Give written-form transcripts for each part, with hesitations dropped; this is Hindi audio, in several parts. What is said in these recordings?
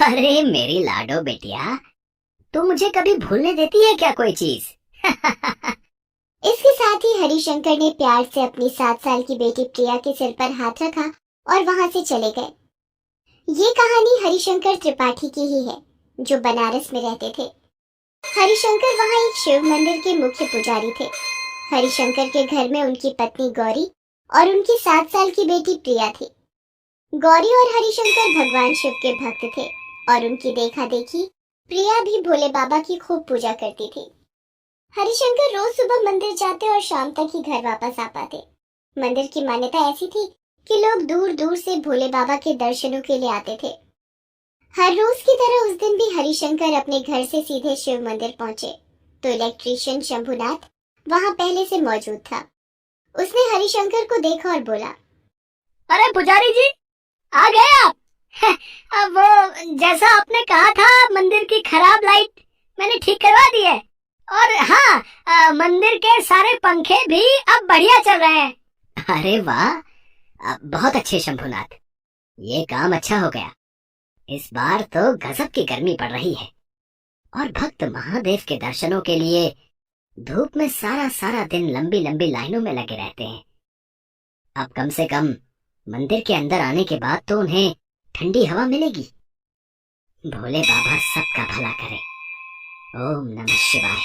अरे मेरी लाडो बेटिया, तू मुझे कभी भूलने देती है क्या कोई चीज? इसके साथ ही हरिशंकर ने प्यार से अपनी 7 साल की बेटी प्रिया के सिर पर हाथ रखा और वहां से चले गए। ये कहानी हरिशंकर त्रिपाठी की ही है, जो बनारस में रहते थे। हरिशंकर वहां एक शिव मंदिर के मुख्य पुजारी थे। हरिशंकर के घर में उनकी पत्नी गौरी और उनकी 7 साल की बेटी प्रिया थी। गौरी और हरिशंकर भगवान शिव के भक्त थे और उनकी देखा देखी प्रिया भी भोले बाबा की खूब पूजा करती थी। हरिशंकर रोज सुबह मंदिर जाते और शाम तक ही घर वापस आ पाते। मंदिर की मान्यता ऐसी थी कि लोग दूर दूर से भोले बाबा के दर्शनों के लिए आते थे। हर रोज की तरह उस दिन भी हरिशंकर अपने घर से सीधे शिव मंदिर पहुंचे तो इलेक्ट्रीशियन शंभुनाथ वहां पहले से मौजूद था। उसने हरिशंकर को देखा और बोला, अरे पुजारी जी, आ गए आप? अब वो जैसा आपने कहा था, मंदिर की खराब लाइट मैंने ठीक करवा दी है। और हाँ, मंदिर के सारे पंखे भी अब बढ़िया चल रहे हैं। अरे वाह, बहुत अच्छे शंभुनाथ, ये काम अच्छा हो गया। इस बार तो गजब की गर्मी पड़ रही है और भक्त महादेव के दर्शनों के लिए धूप में सारा सारा दिन लंबी लंबी लाइनों में लगे रहते हैं। अब कम से कम मंदिर के अंदर आने के बाद तो उन्हें ठंडी हवा मिलेगी। भोले बाबा सबका भला करे। ओम नमः शिवाय।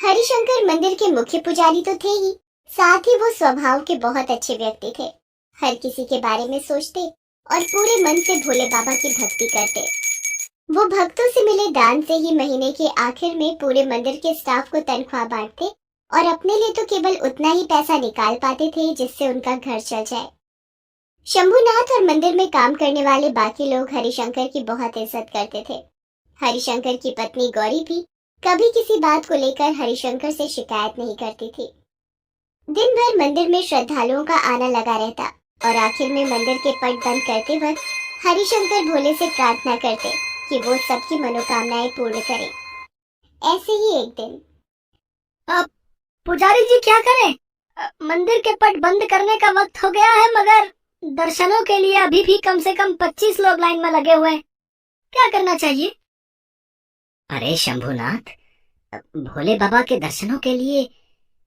हरिशंकर मंदिर के मुख्य पुजारी तो थे ही, साथ ही वो स्वभाव के बहुत अच्छे व्यक्ति थे। हर किसी के बारे में सोचते और पूरे मन से भोले बाबा की भक्ति करते। वो भक्तों से मिले दान से ही महीने के आखिर में पूरे मंदिर के स्टाफ को तनख्वाह बांटते और अपने लिए तो केवल उतना ही पैसा निकाल पाते थे जिससे उनका घर चल जाए। शंभुनाथ और मंदिर में काम करने वाले बाकी लोग हरिशंकर की बहुत इज्जत करते थे। हरिशंकर की पत्नी गौरी भी कभी किसी बात को लेकर हरिशंकर से शिकायत नहीं करती थी। दिन भर मंदिर में श्रद्धालुओं का आना लगा रहता और आखिर में मंदिर के पट बंद करते वक्त हरिशंकर भोले से प्रार्थना करते कि वो सबकी मनोकामनाएं पूर्ण करे। ऐसे ही एक दिन, अब पुजारी जी क्या करें? मंदिर के पट बंद करने का वक्त हो गया है, मगर दर्शनों के लिए अभी भी कम से कम 25 लोग लाइन में लगे हुए हैं। क्या करना चाहिए? अरे शंभुनाथ, भोले बाबा के दर्शनों के लिए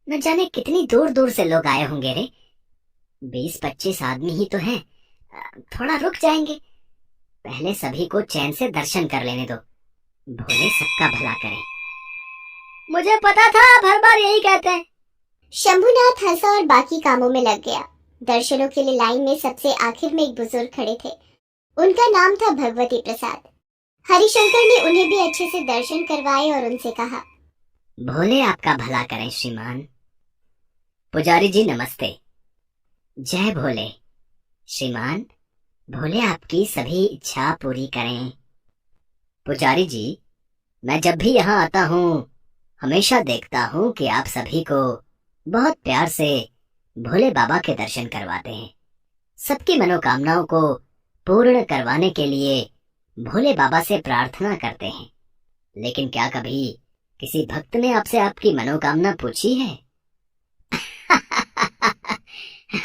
न जाने कितनी दूर दूर से लोग आए होंगे रे। 20-25 आदमी ही तो हैं। थोड़ा रुक जाएंगे। पहले सभी को चैन से दर्शन कर लेने दो। भोले सबका भला करें। मुझे पता था, आप हर बार यही कहते हैं। शंभुनाथ हंसा और बाकी कामों में लग गया। दर्शनों के लिए लाइन में सबसे आखिर में एक बुजुर्ग खड़े थे। उनका नाम था भगवती प्रसाद। हरिशंकर ने उन्हें भी अच्छे से दर्शन करवाए और उनसे कहा, भोले आपका भला करें श्रीमान। पुजारी जी नमस्ते। जय भोले। श्रीमान, भोले आपकी सभी इच्छा पूरी करें। पुजारी जी, मैं जब भी यहाँ आता हूँ हमेशा देखता हूँ कि आप सभी को बहुत प्यार से भोले बाबा के दर्शन करवाते हैं। सबकी मनोकामनाओं को पूर्ण करवाने के लिए भोले बाबा से प्रार्थना करते हैं। लेकिन क्या कभी किसी भक्त ने आपसे आपकी मनोकामना पूछी है?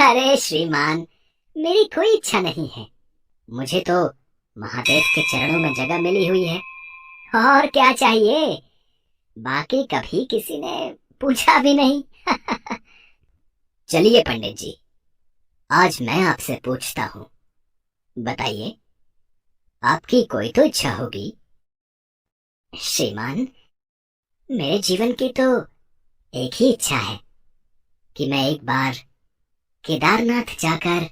अरे श्रीमान, मेरी कोई इच्छा नहीं है। मुझे तो महादेव के चरणों में जगह मिली हुई है, और क्या चाहिए? बाकी कभी किसी ने पूछा भी नहीं। चलिए पंडित जी, आज मैं आपसे पूछता हूँ। बताइए, आपकी कोई तो इच्छा होगी। श्रीमान, मेरे जीवन की तो एक ही इच्छा है कि मैं एक बार केदारनाथ जाकर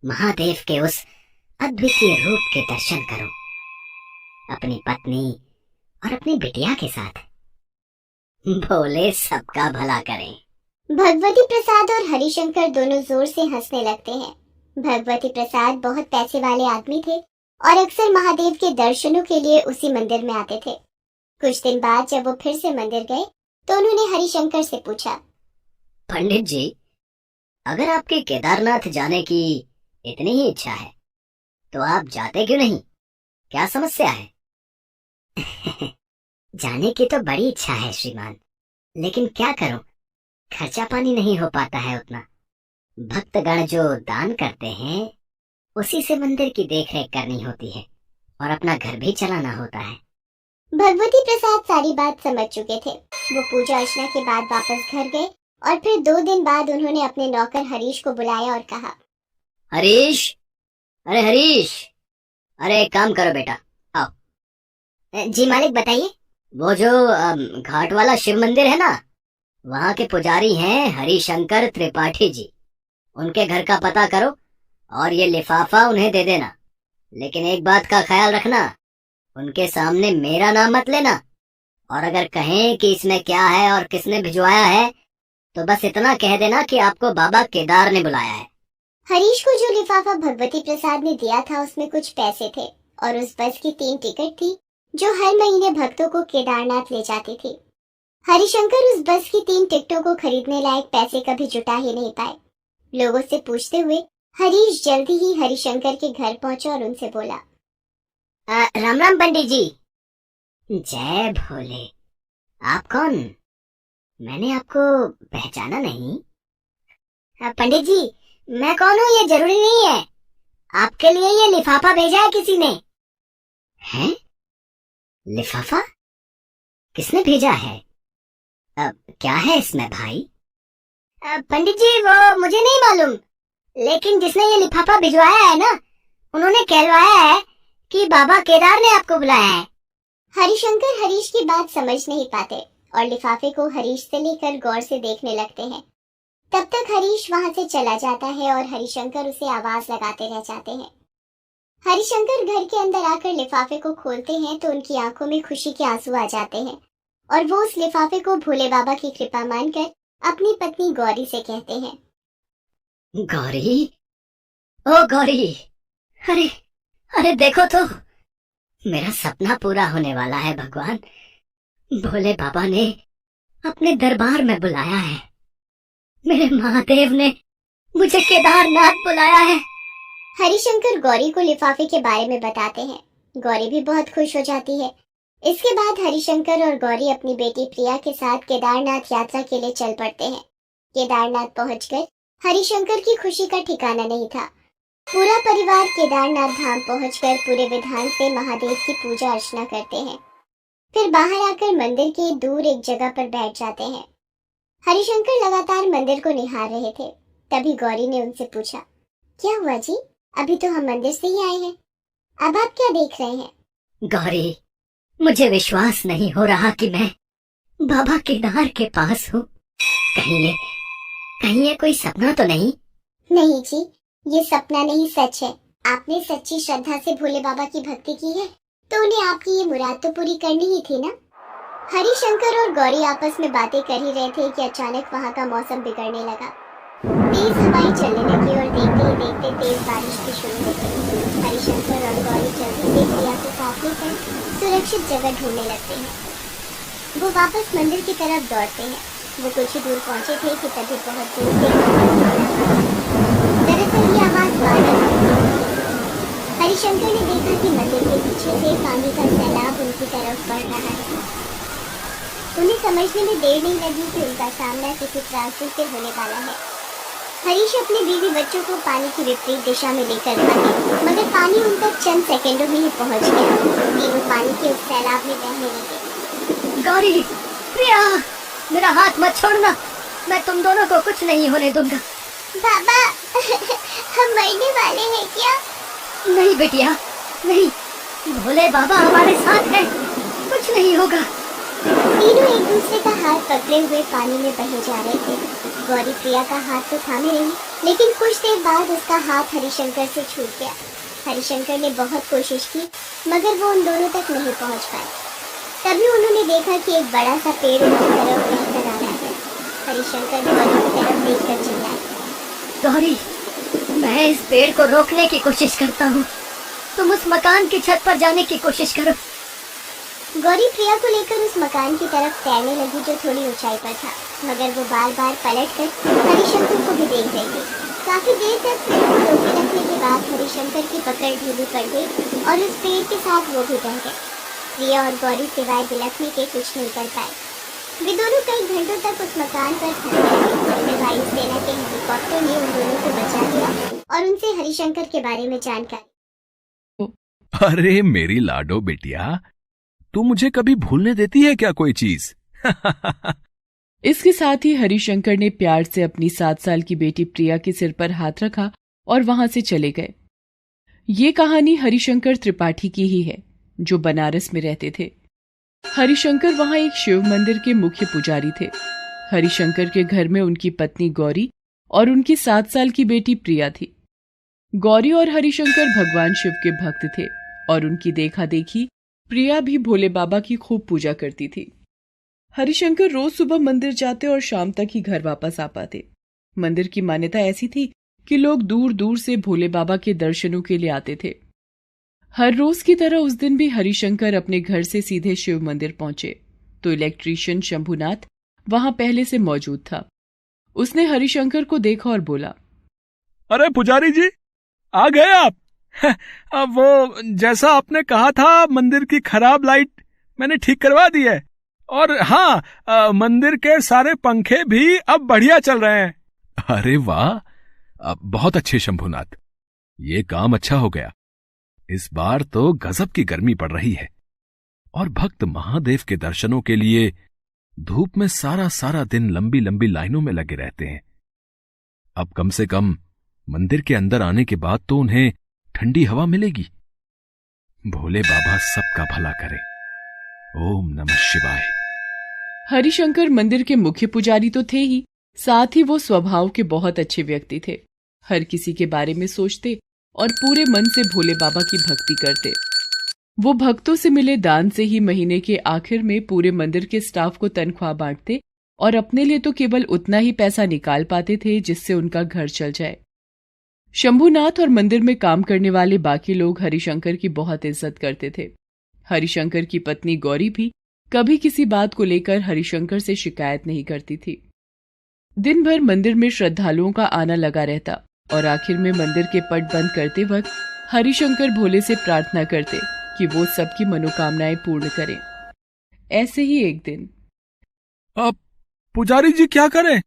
महादेव के उस अद्वितीय रूप के दर्शन करूं, अपनी पत्नी और अपनी बिटिया के साथ। भोले सबका भला करें। भगवती प्रसाद और हरिशंकर दोनों जोर से हंसने लगते हैं। भगवती प्रसाद बहुत पैसे वाले आदमी थे और अक्सर महादेव के दर्शनों के लिए उसी मंदिर में आते थे। कुछ दिन बाद जब वो फिर से मंदिर गए तो उन्होंने हरिशंकर से पूछा, पंडित जी, अगर आपकी केदारनाथ जाने की इतनी ही इच्छा है तो आप जाते क्यों नहीं? क्या समस्या है? जाने की तो बड़ी इच्छा है श्रीमान, लेकिन क्या करूं, खर्चा पानी नहीं हो पाता है उतना। भक्तगण जो दान करते हैं उसी से मंदिर की देखरेख करनी होती है और अपना घर भी चलाना होता है। भगवती प्रसाद सारी बात समझ चुके थे। वो पूजा अर्चना के बाद वापस घर गए और फिर 2 दिन बाद उन्होंने अपने नौकर हरीश को बुलाया और कहा, हरीश, अरे हरीश, अरे एक काम करो बेटा, आओ। जी मालिक, बताइए। वो जो घाट वाला शिव मंदिर है ना, वहाँ के पुजारी हैं हरिशंकर त्रिपाठी जी। उनके घर का पता करो और ये लिफाफा उन्हें दे देना। लेकिन एक बात का ख्याल रखना, उनके सामने मेरा नाम मत लेना। और अगर कहें कि इसमें क्या है और किसने भिजवाया है, तो बस इतना कह देना कि आपको बाबा केदार ने बुलाया है। हरीश को जो लिफाफा भगवती प्रसाद ने दिया था उसमें कुछ पैसे थे और उस बस की 3 टिकट थी जो हर महीने भक्तों को केदारनाथ ले जाती थी। हरिशंकर उस बस की 3 टिकटों को खरीदने लायक पैसे कभी जुटा ही नहीं पाए। लोगों से पूछते हुए हरीश जल्दी ही हरिशंकर के घर पहुंचा और उनसे बोला, राम राम पंडित जी। जय भोले। आप कौन? मैंने आपको पहचाना नहीं। पंडित जी, मैं कौन हूँ ये जरूरी नहीं है। आपके लिए ये लिफाफा भेजा है किसी ने। हैं? लिफाफा? किसने भेजा है? क्या है इसमें भाई? पंडित जी, वो मुझे नहीं मालूम, लेकिन जिसने ये लिफाफा भिजवाया है ना, उन्होंने कहलवाया है कि बाबा केदार ने आपको बुलाया है। हरिशंकर हरीश की बात समझ नहीं पाते और लिफाफे को हरीश से लेकर गौर से देखने लगते हैं। तब तक हरीश वहां से चला जाता है और हरिशंकर उसे आवाज लगाते रह जाते हैं। हरिशंकर घर के अंदर आकर लिफाफे को खोलते हैं तो उनकी आंखों में खुशी के आंसू आ जाते हैं और वो उस लिफाफे को भोले बाबा की कृपा मानकर अपनी पत्नी गौरी से कहते हैं, गौरी, ओ गौरी, अरे अरे देखो तो, मेरा सपना पूरा होने वाला है। भगवान भोले बाबा ने अपने दरबार में बुलाया है। मेरे महादेव ने मुझे केदारनाथ बुलाया है। हरिशंकर गौरी को लिफाफे के बारे में बताते हैं। गौरी भी बहुत खुश हो जाती है। इसके बाद हरिशंकर और गौरी अपनी बेटी प्रिया के साथ केदारनाथ यात्रा के लिए चल पड़ते हैं। केदारनाथ पहुंचकर हरिशंकर की खुशी का ठिकाना नहीं था। पूरा परिवार केदारनाथ धाम पहुंचकर पूरे विधान से महादेव की पूजा अर्चना करते हैं। फिर बाहर आकर मंदिर के दूर एक जगह पर बैठ जाते हैं। हरिशंकर लगातार मंदिर को निहार रहे थे। तभी गौरी ने उनसे पूछा, क्या हुआ जी? अभी तो हम मंदिर से ही आए हैं, अब आप क्या देख रहे हैं? गौरी, मुझे विश्वास नहीं हो रहा कि मैं बाबा केदार के पास हूँ। कहीं ये कोई सपना तो नहीं? नहीं जी, ये सपना नहीं, सच है। आपने सच्ची श्रद्धा से भोले बाबा की भक्ति की है तो उन्हें आपकी ये मुराद तो पूरी करनी ही थी ना। हरिशंकर और गौरी आपस में बातें कर ही रहे थे कि अचानक वहाँ का मौसम बिगड़ने लगा। तेज हवाएं चलने लगी और देखते ही देखते तेज बारिश भी शुरू हो गई। हरिशंकर और गौरी जल्दी से प्रिया को साथ लेकर सुरक्षित जगह ढूंढने लगते हैं। वो वापस मंदिर की तरफ दौड़ते हैं। वो कुछ ही दूर पहुंचे थे कि तभी बहुत दूर से दरअसल ये आवाज बादल की थी। हरिशंकर ने देखा कि मंदिर के पीछे से पानी का सैलाब उनकी तरफ बढ़ रहा है। उन्हें समझने में देर नहीं लगी कि उनका सामना किसी त्रासदी से होने वाला है। हरीश अपने बीवी बच्चों को पानी की विपरीत दिशा में लेकर भागे, मगर पानी उन तक चंद सेकंडों में ही पहुंच गया। तीनों पानी के उस सैलाब में बहने लगे। गौरी, प्रिया, मेरा हाथ मत छोड़ना, मैं तुम दोनों को कुछ नहीं होने दूंगा। बाबा, हम मरने वाले हैं क्या? नहीं बेटिया, नहीं, भोले बाबा हमारे साथ हैं, कुछ नहीं होगा। तीनों एक दूसरे का हाथ पकड़े हुए पानी में बहे जा रहे थे। गौरी प्रिया का हाथ तो थामे रही, लेकिन कुछ देर बाद उसका हाथ हरिशंकर से छूट गया। हरिशंकर ने बहुत कोशिश की, मगर वो उन दोनों तक नहीं पहुंच पाए। तभी उन्होंने देखा कि एक बड़ा सा पेड़ उनकी तरफ बहकर आ रहा है। हरिशंकर गौरी की तरफ देखकर चिल्लाए, गौरी, मैं इस पेड़ को रोकने की कोशिश करता हूँ, तुम उस मकान की छत पर जाने की कोशिश करो। गौरी प्रिया को लेकर उस मकान की तरफ तैरने लगी जो थोड़ी ऊंचाई पर था, मगर वो बार बार पलटकर हरिशंकर को भी देख रही थी। काफी देर तक पेड़ को रोके रखने के बाद हरिशंकर की पकड़ ढीली पड़ गई और उस पेड़ के साथ वो भी बह गए। प्रिया और गौरी सिवाय बिलखने के कुछ नहीं कर पाए। वे दोनों कई घंटों तक उस मकान पर फंसे रहे। फिर वायुसेना के हेलीकॉप्टर ने उन दोनों को बचा लिया और उनसे हरिशंकर के बारे में जानकारी। अरे मेरी लाडो बिटिया, तू मुझे कभी भूलने देती है क्या कोई चीज? इसके साथ ही हरिशंकर ने प्यार से अपनी 7 साल की बेटी प्रिया के सिर पर हाथ रखा और वहां से चले गए। ये कहानी हरिशंकर त्रिपाठी की ही है, जो बनारस में रहते थे। हरिशंकर वहां एक शिव मंदिर के मुख्य पुजारी थे। हरिशंकर के घर में उनकी पत्नी गौरी और उनकी 7 साल की बेटी प्रिया थी। गौरी और हरिशंकर भगवान शिव के भक्त थे और उनकी देखा देखी प्रिया भी भोले बाबा की खूब पूजा करती थी। हरिशंकर रोज सुबह मंदिर जाते और शाम तक ही घर वापस आ पाते। मंदिर की मान्यता ऐसी थी कि लोग दूर दूर से भोले बाबा के दर्शनों के लिए आते थे। हर रोज की तरह उस दिन भी हरिशंकर अपने घर से सीधे शिव मंदिर पहुंचे तो इलेक्ट्रीशियन शंभुनाथ वहां पहले से मौजूद था। उसने हरिशंकर को देखा और बोला, अरे पुजारी जी, आ गए आप? अब वो जैसा आपने कहा था, मंदिर की खराब लाइट मैंने ठीक करवा दी है। और हाँ, मंदिर के सारे पंखे भी अब बढ़िया चल रहे हैं। अरे वाह, बहुत अच्छे शंभुनाथ, ये काम अच्छा हो गया। इस बार तो गजब की गर्मी पड़ रही है और भक्त महादेव के दर्शनों के लिए धूप में सारा सारा दिन लंबी लंबी लाइनों में लगे रहते हैं। अब कम से कम मंदिर के अंदर आने के बाद तो उन्हें ठंडी हवा मिलेगी। भोले बाबा सबका भला करे। ओम नमः शिवाय। हरिशंकर मंदिर के मुख्य पुजारी तो थे ही, साथ ही वो स्वभाव के बहुत अच्छे व्यक्ति थे। हर किसी के बारे में सोचते और पूरे मन से भोले बाबा की भक्ति करते। वो भक्तों से मिले दान से ही महीने के आखिर में पूरे मंदिर के स्टाफ को तनख्वाह बांटते और अपने लिए तो केवल उतना ही पैसा निकाल पाते थे जिससे उनका घर चल जाए। शंभुनाथ और मंदिर में काम करने वाले बाकी लोग हरिशंकर की बहुत इज्जत करते थे। हरिशंकर की पत्नी गौरी भी कभी किसी बात को लेकर हरिशंकर से शिकायत नहीं करती थी। दिन भर मंदिर में श्रद्धालुओं का आना लगा रहता और आखिर में मंदिर के पट बंद करते वक्त हरिशंकर भोले से प्रार्थना करते कि वो सबकी मनोकामनाएं पूर्ण करें। ऐसे ही एक दिन, अब पुजारी जी क्या करें?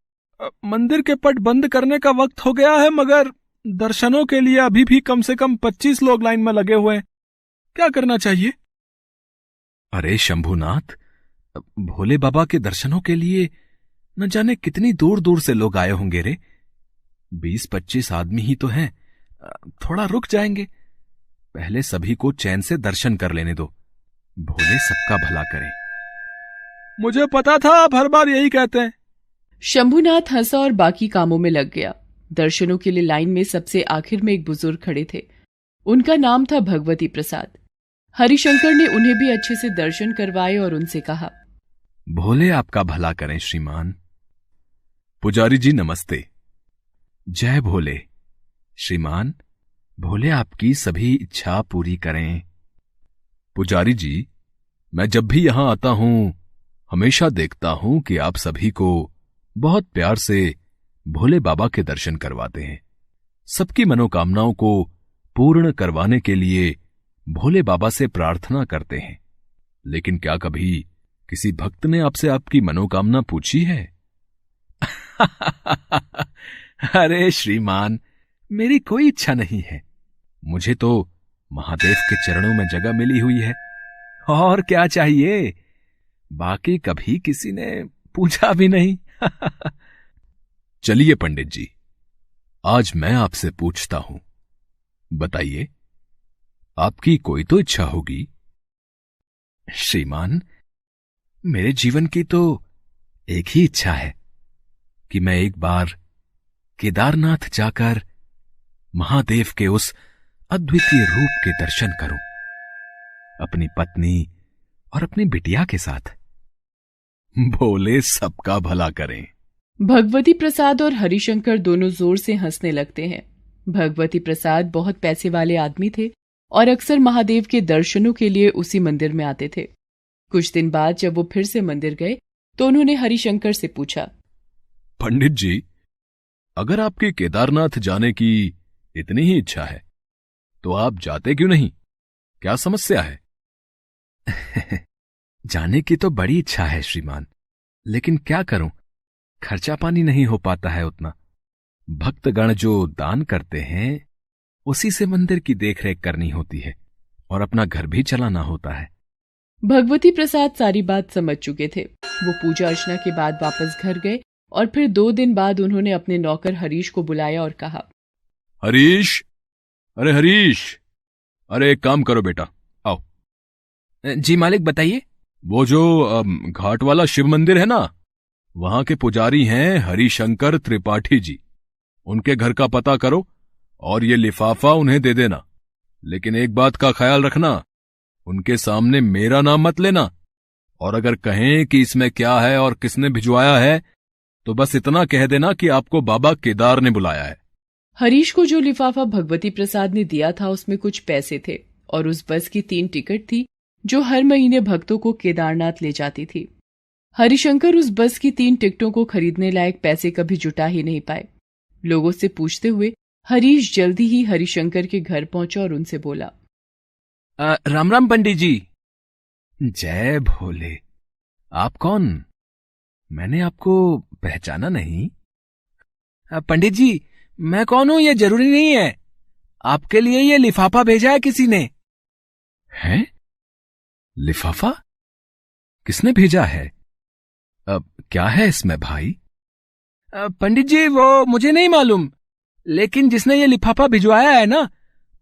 मंदिर के पट बंद करने का वक्त हो गया है, मगर दर्शनों के लिए अभी भी कम से कम 25 लोग लाइन में लगे हुए हैं। क्या करना चाहिए? अरे शंभुनाथ, भोले बाबा के दर्शनों के लिए न जाने कितनी दूर दूर से लोग आए होंगे रे। 20-25 आदमी ही तो हैं। थोड़ा रुक जाएंगे। पहले सभी को चैन से दर्शन कर लेने दो। भोले सबका भला करें। मुझे पता था आप हर बार यही कहते हैं। शंभुनाथ हंसा और बाकी कामों में लग गया। दर्शनों के लिए लाइन में सबसे आखिर में एक बुजुर्ग खड़े थे। उनका नाम था भगवती प्रसाद। हरिशंकर ने उन्हें भी अच्छे से दर्शन करवाए और उनसे कहा, भोले आपका भला करें श्रीमान। पुजारी जी नमस्ते। जय भोले। श्रीमान, भोले आपकी सभी इच्छा पूरी करें। पुजारी जी, मैं जब भी यहां आता हूं हमेशा देखता हूं कि आप सभी को बहुत प्यार से भोले बाबा के दर्शन करवाते हैं। सबकी मनोकामनाओं को पूर्ण करवाने के लिए भोले बाबा से प्रार्थना करते हैं। लेकिन क्या कभी किसी भक्त ने आपसे आपकी मनोकामना पूछी है? अरे श्रीमान, मेरी कोई इच्छा नहीं है। मुझे तो महादेव के चरणों में जगह मिली हुई है, और क्या चाहिए? बाकी कभी किसी ने पूछा भी नहीं। चलिए पंडित जी, आज मैं आपसे पूछता हूं। बताइए, आपकी कोई तो इच्छा होगी। श्रीमान, मेरे जीवन की तो एक ही इच्छा है कि मैं एक बार केदारनाथ जाकर महादेव के उस अद्वितीय रूप के दर्शन करूं, अपनी पत्नी और अपनी बिटिया के साथ। भोले सबका भला करें। भगवती प्रसाद और हरिशंकर दोनों जोर से हंसने लगते हैं। भगवती प्रसाद बहुत पैसे वाले आदमी थे और अक्सर महादेव के दर्शनों के लिए उसी मंदिर में आते थे। कुछ दिन बाद जब वो फिर से मंदिर गए तो उन्होंने हरिशंकर से पूछा, पंडित जी, अगर आपकी केदारनाथ जाने की इतनी ही इच्छा है तो आप जाते क्यों नहीं? क्या समस्या है? जाने की तो बड़ी इच्छा है श्रीमान, लेकिन क्या करूं, खर्चा पानी नहीं हो पाता है उतना। भक्तगण जो दान करते हैं उसी से मंदिर की देखरेख करनी होती है, और अपना घर भी चलाना होता है। भगवती प्रसाद सारी बात समझ चुके थे। वो पूजा अर्चना के बाद वापस घर गए और फिर 2 दिन बाद उन्होंने अपने नौकर हरीश को बुलाया और कहा, हरीश, अरे हरीश, अरे एक काम करो बेटा, आओ। जी मालिक, बताइए। वो जो घाट वाला शिव मंदिर है ना, वहां के पुजारी हैं हरिशंकर त्रिपाठी जी। उनके घर का पता करो और ये लिफाफा उन्हें दे देना। लेकिन एक बात का ख्याल रखना, उनके सामने मेरा नाम मत लेना, और अगर कहें कि इसमें क्या है और किसने भिजवाया है तो बस इतना कह देना कि आपको बाबा केदार ने बुलाया है। हरीश को जो लिफाफा भगवती प्रसाद ने दिया था उसमें कुछ पैसे थे और उस बस की 3 टिकट थी जो हर महीने भक्तों को केदारनाथ ले जाती थी। हरिशंकर उस बस की 3 टिकटों को खरीदने लायक पैसे कभी जुटा ही नहीं पाए। लोगों से पूछते हुए हरीश जल्दी ही हरिशंकर के घर पहुंचा और उनसे बोला, राम राम पंडित जी। जय भोले। आप कौन? मैंने आपको पहचाना नहीं। पंडित जी, मैं कौन हूं ये जरूरी नहीं है। आपके लिए ये लिफाफा भेजा है किसी ने। है? लिफाफा? किसने भेजा है? अब क्या है इसमें भाई? पंडित जी, वो मुझे नहीं मालूम, लेकिन जिसने ये लिफाफा भिजवाया है ना,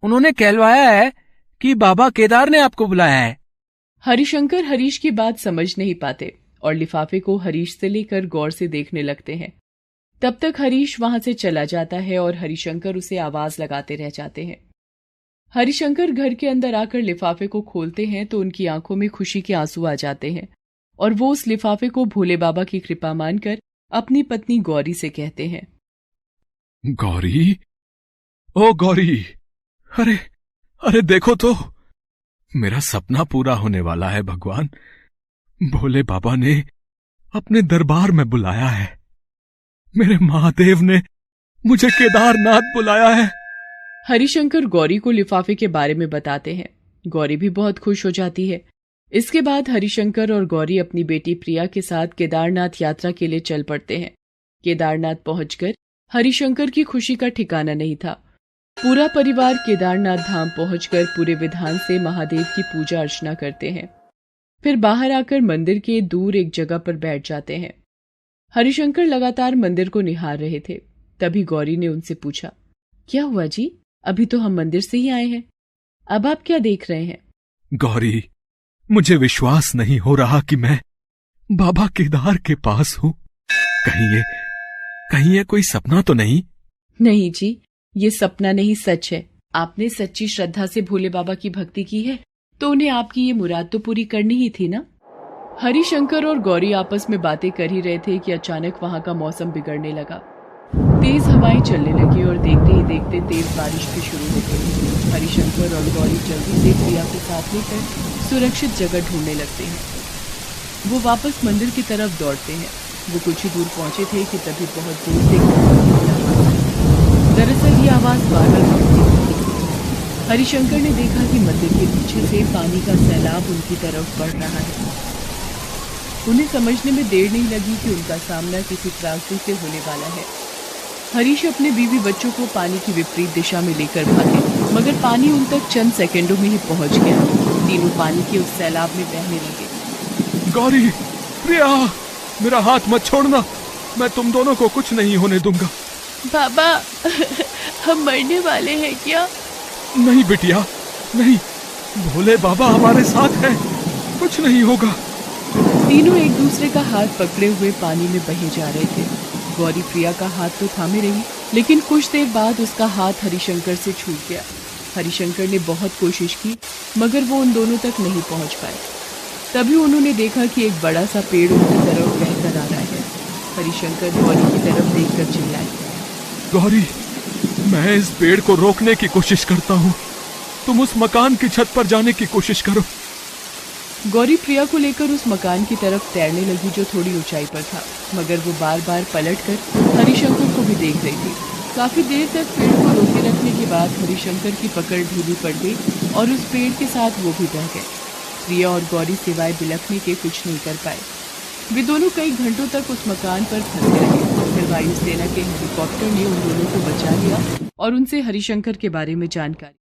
उन्होंने कहलवाया है कि बाबा केदार ने आपको बुलाया है। हरिशंकर हरीश की बात समझ नहीं पाते और लिफाफे को हरीश से लेकर गौर से देखने लगते हैं। तब तक हरीश वहां से चला जाता है और हरिशंकर उसे आवाज लगाते रह जाते हैं। हरिशंकर घर के अंदर आकर लिफाफे को खोलते हैं तो उनकी आंखों में खुशी के आंसू आ जाते हैं और वो उस लिफाफे को भोले बाबा की कृपा मानकर अपनी पत्नी गौरी से कहते हैं, गौरी, ओ गौरी, अरे अरे देखो तो, मेरा सपना पूरा होने वाला है भगवान। भोले बाबा ने अपने दरबार में बुलाया है। मेरे महादेव ने मुझे केदारनाथ बुलाया है। हरिशंकर गौरी को लिफाफे के बारे में बताते हैं। गौरी भी बहुत खुश हो जाती है। इसके बाद हरिशंकर और गौरी अपनी बेटी प्रिया के साथ केदारनाथ यात्रा के लिए चल पड़ते हैं। केदारनाथ पहुंचकर हरिशंकर की खुशी का ठिकाना नहीं था। पूरा परिवार केदारनाथ धाम पहुंचकर पूरे विधान से महादेव की पूजा अर्चना करते हैं। फिर बाहर आकर मंदिर के दूर एक जगह पर बैठ जाते हैं। हरिशंकर लगातार मंदिर को निहार रहे थे। तभी गौरी ने उनसे पूछा, क्या हुआ जी? अभी तो हम मंदिर से ही आए हैं, अब आप क्या देख रहे हैं? गौरी, मुझे विश्वास नहीं हो रहा कि मैं बाबा केदार के पास हूं। कहीं ये कोई सपना तो नहीं? नहीं जी, ये सपना नहीं, सच है। आपने सच्ची श्रद्धा से भोले बाबा की भक्ति की है तो उन्हें आपकी ये मुराद तो पूरी करनी ही थी ना। हरिशंकर और गौरी आपस में बातें कर ही रहे थे कि अचानक वहां का मौसम बिगड़ने लगा। तेज हवाएं चलने लगी और देखते ही देखते तेज बारिश भी शुरू हो गई। हरिशंकर और गौरी जल्दी से प्रिया को साथ लेकर सुरक्षित जगह ढूंढने लगते हैं। वो वापस मंदिर की तरफ दौड़ते हैं। वो कुछ ही दूर पहुंचे थे कि तभी बहुत दूर से दरअसल ये आवाज बादल की थी। हरिशंकर ने देखा कि मंदिर के पीछे से पानी का सैलाब उनकी तरफ बढ़ रहा है। उन्हें समझने में देर नहीं लगी कि उनका सामना किसी त्रासदी से होने वाला है। हरीश अपने बीवी बच्चों को पानी की विपरीत दिशा में लेकर भागे, मगर पानी उन तक चंद सेकंडों में ही पहुंच गया। तीनों पानी के उस सैलाब में बहने लगे। गौरी, प्रिया, मेरा हाथ मत छोड़ना, मैं तुम दोनों को कुछ नहीं होने दूंगा। बाबा, हम मरने वाले हैं क्या? नहीं बिटिया, नहीं, भोले बाबा हमारे साथ हैं, कुछ नहीं होगा। तीनों एक दूसरे का हाथ पकड़े हुए पानी में बहे जा रहे थे। गौरी प्रिया का हाथ तो थामे रही, लेकिन कुछ देर बाद उसका हाथ हरिशंकर से छूट गया। हरिशंकर ने बहुत कोशिश की, मगर वो उन दोनों तक नहीं पहुंच पाए। तभी उन्होंने देखा कि एक बड़ा सा पेड़ उनकी तरफ बहकर आ रहा है। हरिशंकर गौरी की तरफ देखकर चिल्लाए, गौरी, मैं इस पेड़ को रोकने की कोशिश करता हूँ, तुम उस मकान की छत पर जाने की कोशिश करो। गौरी प्रिया को लेकर उस मकान की तरफ तैरने लगी जो थोड़ी ऊंचाई पर था, मगर वो बार बार पलटकर हरिशंकर को भी देख रही थी। काफी देर तक पेड़ को रोके रखने के बाद हरिशंकर की पकड़ ढीली पड़ गई और उस पेड़ के साथ वो भी बह गए। प्रिया और गौरी सिवाय बिलखने के कुछ नहीं कर पाए। वे दोनों कई घंटों तक उस मकान पर फंसे रहे। फिर वायुसेना के हेलीकॉप्टर ने उन दोनों को बचा लिया और उनसे हरिशंकर के बारे में जानकारी